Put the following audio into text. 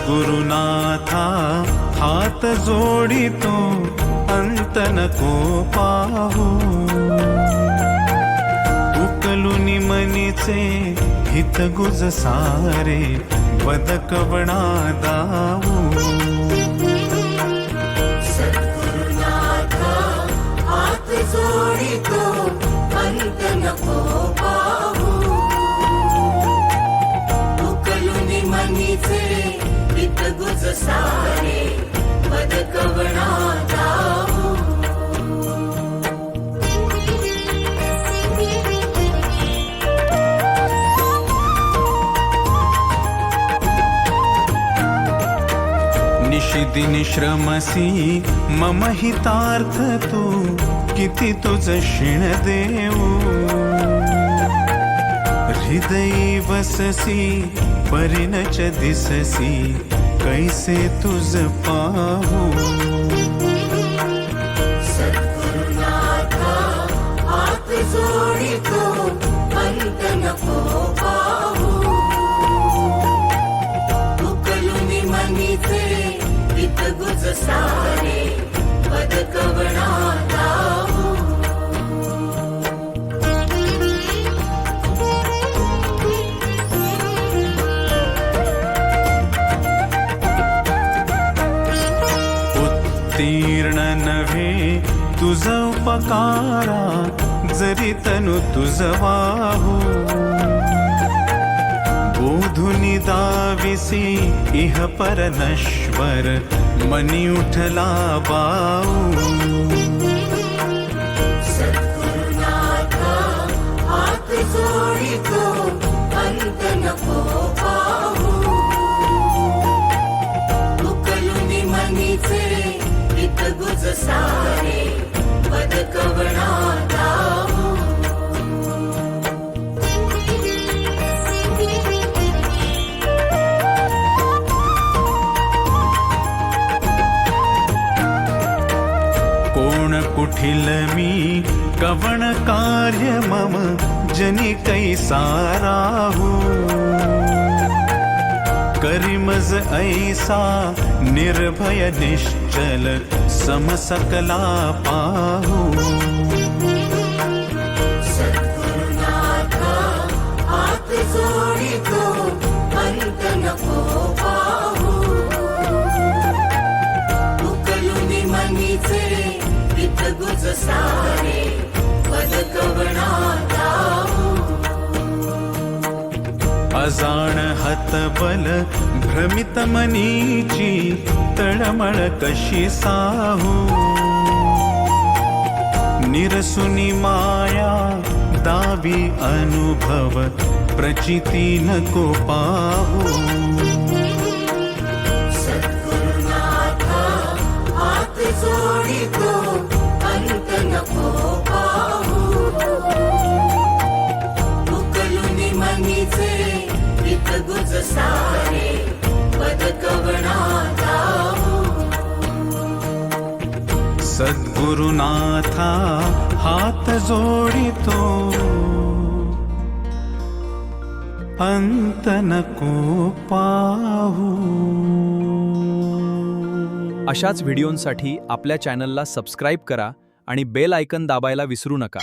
सद्गुरुनाथा हात जोडितो अंत नको पाहू उकलुनी मनीचे हित गुज सारे बदकवणा दाऊ सद्गुरुनाथा हात जोडितो अंत नको पाहू उकलुनी मनीचे हित गुज सारे बदकवणा दाऊ निशिदिनी श्रमसी मम हितार्थ तू किती तुझ शिण देऊ हृदयी वससी परिणच दिससी कैसे तुझ पाहू सद्गुरुनाथा हात जोडितो अंत नको पाहू उकलुनी मनीचे हित गुज सारे बदकवणा दाऊ उत्तीर्ण नव्हे तुझ उपकारा जरी तनु तुझ वाहू बोधुनी दाविसी इह पर नश्वर मनी उठला बाऊ सद्गुरुनाथा हात जोडितो अंत नको पाहू उकलुनी मनीचे हित गुज सारे बदकवणा दाऊ कोण कुठिल मी कवण कार्य मम जनी कैसा राहू करिमज ऐसा निर्भय निश्चल समसकला पाहू सद्गुरुनाथा हात जोडितो अंत नको पाहू उकलुनी मनीचे हित गुज सारे बदकवणा दाऊ अजाण हतबल भ्रमित मनीची तळमळ कशी साहू निरसुनी माया दावी अनुभव प्रचिती नको पाहू सद्गुरुनाथा हात जोडितो अंत नको पाहू उकलुनी मनीचे हित गुज सारे बदकवणा दाऊ सद्गुरुनाथा हात जोडितो अंत नको पाहू अशाच व्हिडिओंसाठी आपल्या चॅनलला सबस्क्राईब करा आणि बेल आयकन दाबायला विसरू नका.